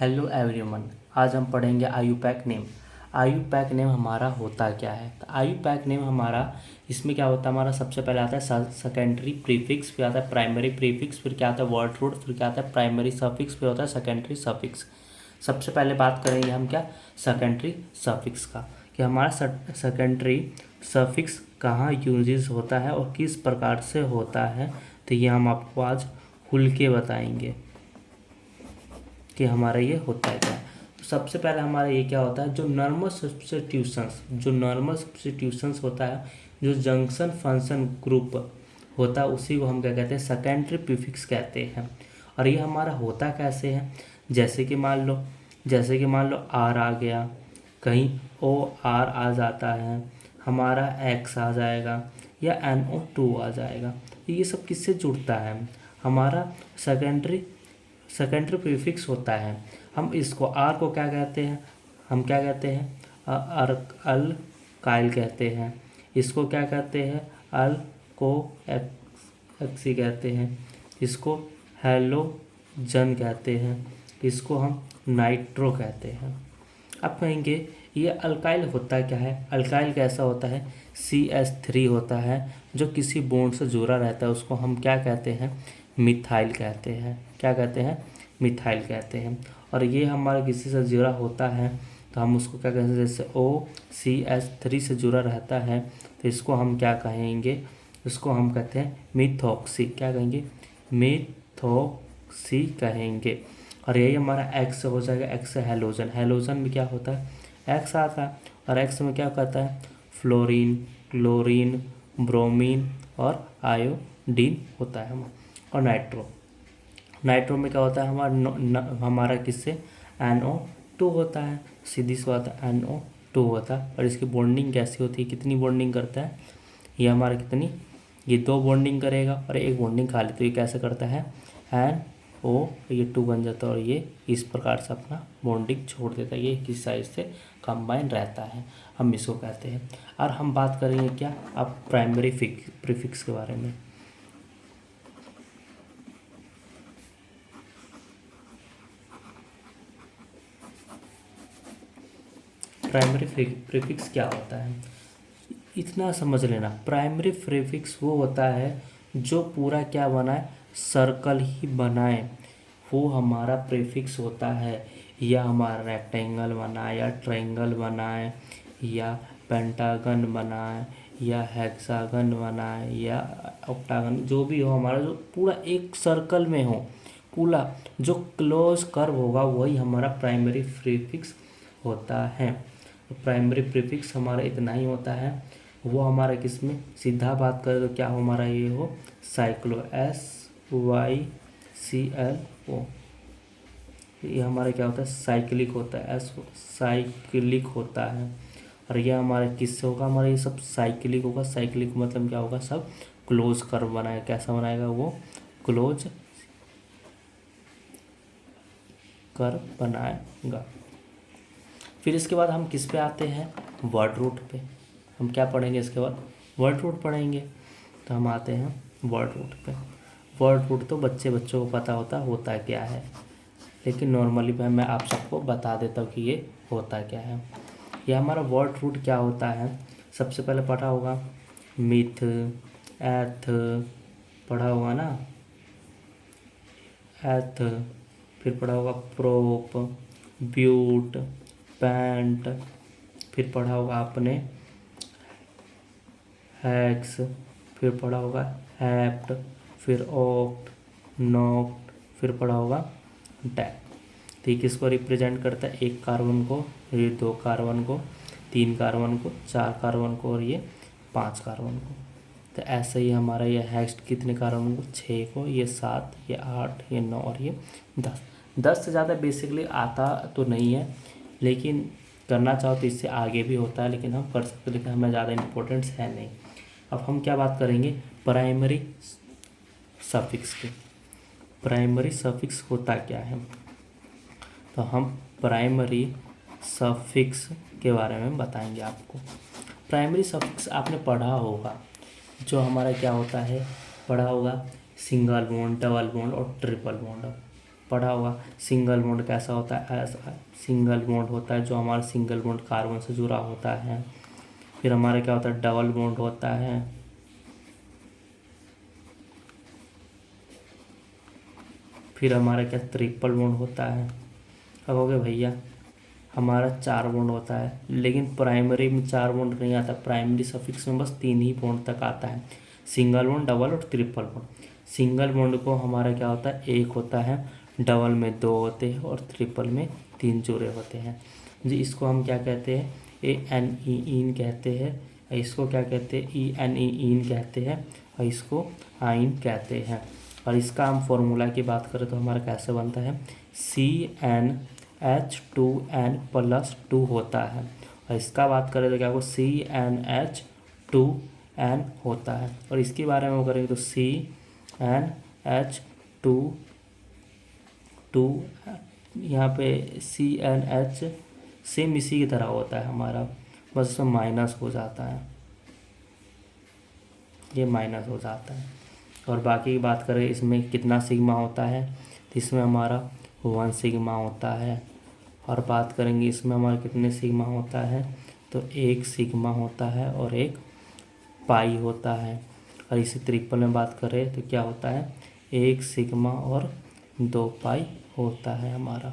Hello everyone. आज हम पढ़ेंगे आयुपैक नेम। आयुपैक नेम हमारा होता क्या है? तो आयुपैक नेम हमारा इसमें क्या होता है, हमारा सबसे पहले आता है सेकेंडरी प्रीफिक्स, फिर आता है प्राइमरी प्रीफिक्स, फिर क्या आता है वर्ड रूट, फिर क्या आता है प्राइमरी सफिक्स, फिर होता है सेकेंडरी सफिक्स। सबसे पहले बात करेंगे हम क्या सेकेंडरी सफिक्स का, कि हमारा सेकेंडरी सफिक्स कहाँ यूजेस होता है और किस प्रकार से होता है। तो ये हम आपको आज खुल के बताएंगे कि हमारा ये होता है क्या। तो सबसे पहले हमारा ये क्या होता है, जो नॉर्मल सब्स्टिट्यूशंस होता है, जो जंक्शन फंक्शन ग्रुप होता है, उसी को हम क्या कहते हैं सेकेंडरी प्रीफिक्स कहते हैं। और ये हमारा होता कैसे है, जैसे कि मान लो आर आ गया, कहीं ओ आर आ जाता है, हमारा एक्स आ जाएगा या NO2 आ जाएगा। ये सब किससे जुड़ता है, हमारा सेकेंडरी प्रीफिक्स होता है। हम इसको आर को क्या कहते हैं, हम क्या कहते हैं अल्काइल कहते हैं। इसको क्या कहते हैं अल्को एक्सी कहते हैं। इसको हैलोजन कहते हैं। इसको हम नाइट्रो कहते हैं। अब कहेंगे ये अल्काइल होता क्या है, अल्काइल कैसा होता है, CH3 होता है, जो किसी बॉन्ड से जुड़ा रहता है, उसको हम क्या कहते हैं मिथाइल कहते हैं। क्या कहते हैं, मिथाइल कहते हैं। और ये हमारा किसी से जुड़ा होता है तो हम उसको क्या कहते हैं, जैसे OCH3 से जुड़ा रहता है तो इसको हम क्या कहेंगे, इसको हम कहते हैं मिथॉक्सी। क्या कहेंगे, मिथॉक्सी कहेंगे। और यही हमारा एक्स हो जाएगा, एक्स हैलोजन। हैलोजन में क्या होता है, एक्स आता है, और एक्स में क्या कहता है फ्लोरीन, क्लोरीन, ब्रोमीन और आयोडीन होता है। और नाइट्रो में क्या होता है हमारा किससे NO2 होता है, सीधी सी बात है NO2 होता है। और इसकी बॉन्डिंग कैसी होती है, कितनी बॉन्डिंग करता है, ये हमारा कितनी, ये 2 बॉन्डिंग करेगा और 1 बॉन्डिंग खाली। तो ये कैसे करता है NO, ये 2 बन जाता है और ये इस प्रकार से अपना बॉन्डिंग छोड़ देता है, ये किस साइज से कंबाइन रहता है, हम इसको कहते हैं। और हम बात करेंगे क्या अब प्राइमरी प्रीफिक्स के बारे में। प्राइमरी प्रीफिक्स क्या होता है, इतना समझ लेना। प्राइमरी प्रीफिक्स वो होता है जो पूरा क्या बनाए, सर्कल ही बनाए, वो हमारा प्रीफिक्स होता है। या हमारा रेक्टेंगल बनाए या ट्रायंगल बनाए या पेंटागन बनाए या हेक्सागन बनाए या ऑक्टागन, जो भी हो, हमारा जो पूरा एक सर्कल में हो, पूरा जो क्लोज कर्व होगा वही हमारा प्राइमरी प्रीफिक्स होता है। तो प्राइमरी प्रीफिक्स हमारा इतना ही होता है। वो हमारा किसमें, सीधा बात करें तो क्या हो, हमारा ये हो साइक्लो SYCLO, ये हमारा क्या होता है साइक्लिक होता है, साइक्लिक होता है। और ये हमारा किससे होगा, हमारा ये सब साइक्लिक होगा। साइक्लिक मतलब क्या होगा, सब क्लोज कर्व बनाएगा। कैसा बनाएगा, वो क्लोज कर्व बनाएगा। फिर इसके बाद हम किस पे आते हैं, वर्ड रूट पे। हम क्या पढ़ेंगे इसके बाद, वर्ड रूट पढ़ेंगे। तो हम आते हैं वर्ड रूट पे। वर्ड रूट तो बच्चों को पता होता क्या है, लेकिन नॉर्मली मैं आप सबको बता देता हूँ कि ये होता क्या है। ये हमारा वर्ड रूट क्या होता है, सबसे पहले पढ़ा होगा मिथ, एथ, पढ़ा होगा ना एथ, फिर पढ़ा होगा प्रोप, ब्यूट, पैंट, फिर पढ़ा होगा आपने हैक्स, फिर पढ़ा होगा हैप्ट, फिर ऑक्ट, नॉक्ट, फिर पढ़ा होगा टैप। तो ये किसको रिप्रेजेंट करता है, 1 कार्बन को, ये 2 कार्बन को, 3 कार्बन को, 4 कार्बन को और ये 5 कार्बन को। तो ऐसे ही हमारा ये हैक्स कितने कार्बन को, 6 को, ये 7, ये 8, ये 9 और ये 10 से ज़्यादा बेसिकली आता तो नहीं है, लेकिन करना चाहो तो इससे आगे भी होता है, लेकिन हम कर सकते हैं, लेकिन हमें ज़्यादा इम्पोर्टेंस है नहीं। अब हम क्या बात करेंगे प्राइमरी सफिक्स की। प्राइमरी सफिक्स होता क्या है, तो हम प्राइमरी सफिक्स के बारे में बताएंगे आपको। प्राइमरी सफिक्स आपने पढ़ा होगा, जो हमारा क्या होता है, पढ़ा होगा सिंगल बॉन्ड, डबल बॉन्ड और ट्रिपल बॉन्ड। पढ़ा होगा। सिंगल बॉन्ड कैसा होता है, ऐसा सिंगल बॉन्ड होता है जो हमारा सिंगल बॉन्ड कार्बन से जुड़ा होता है। फिर हमारा क्या होता है, डबल बॉन्ड होता है। फिर हमारा क्या ट्रिपल बॉन्ड होता है। अब हो गया भैया हमारा 4 बॉन्ड होता है, लेकिन प्राइमरी में 4 बॉन्ड नहीं आता, प्राइमरी सफिक्स में बस 3 ही बॉन्ड तक आता है, सिंगल बॉन्ड, डबल और ट्रिपल बॉन्ड। सिंगल बॉन्ड को हमारा क्या होता है, 1 होता है, डबल में 2 होते हैं और ट्रिपल में 3 जुड़े होते हैं जी। इसको हम क्या कहते हैं, इन कहते हैं। इसको क्या कहते हैं, इन कहते हैं। और इसको आइन कहते हैं। और इसका हम फॉर्मूला की बात करें तो हमारा कैसे बनता है, CnH2n+2 होता है। और इसका बात करें तो क्या होगा, CnH2n होता है। और इसके बारे में करेंगे तो CnH2 यहाँ पे CnH सेम इसी की तरह होता है हमारा, बस इसमें माइनस हो जाता है, ये माइनस हो जाता है। और बाकी की बात करें इसमें कितना सिग्मा होता है, तो इसमें हमारा 1 सिग्मा होता है। और बात करेंगे इसमें हमारा कितने सिग्मा होता है, तो 1 सिग्मा होता है और 1 पाई होता है। और इसी ट्रिपल में बात करें तो क्या होता है, 1 सिग्मा और 2 पाई होता है हमारा।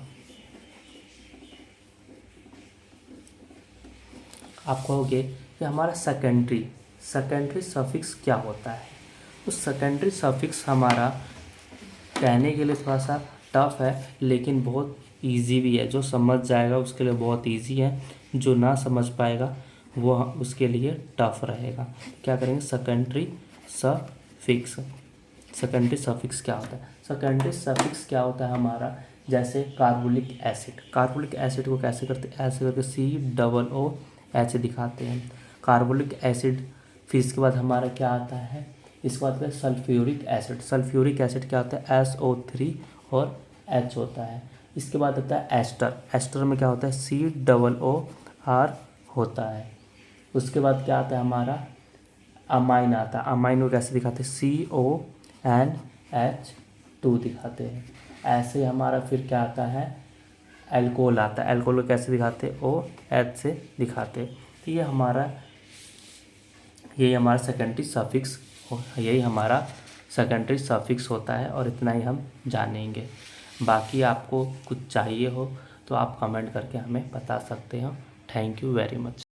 आप कहोगे कि हमारा सेकेंडरी सफिक्स क्या होता है। तो सेकेंडरी सफिक्स हमारा कहने के लिए थोड़ा सा टफ है, लेकिन बहुत इजी भी है। जो समझ जाएगा उसके लिए बहुत इजी है, जो ना समझ पाएगा वो उसके लिए टफ रहेगा। क्या करेंगे, सेकेंडरी सफिक्स क्या होता है। सेकेंडरी सफिक्स क्या होता है हमारा, जैसे कार्बोलिक एसिड को कैसे करते हैं, ऐसे करके COOH दिखाते हैं कार्बोलिक एसिड। फिर इसके बाद हमारा क्या आता है, इसके बाद क्या, सल्फ्यूरिक एसिड क्या होता है, SO3 और H होता है। इसके बाद आता है एस्टर में क्या होता है, COOR होता है। उसके बाद क्या आता है हमारा, अमाइन आता है। अमाइन को कैसे दिखाते हैं, CONH2 दिखाते हैं। ऐसे हमारा फिर क्या आता है, एल्कोहल आता है। एल्कोहल को कैसे दिखाते हैं, OH से दिखाते हैं। तो ये हमारा सेकेंडरी सफिक्स होता है। और इतना ही हम जानेंगे। बाकी आपको कुछ चाहिए हो तो आप कमेंट करके हमें बता सकते हो। Thank you very much.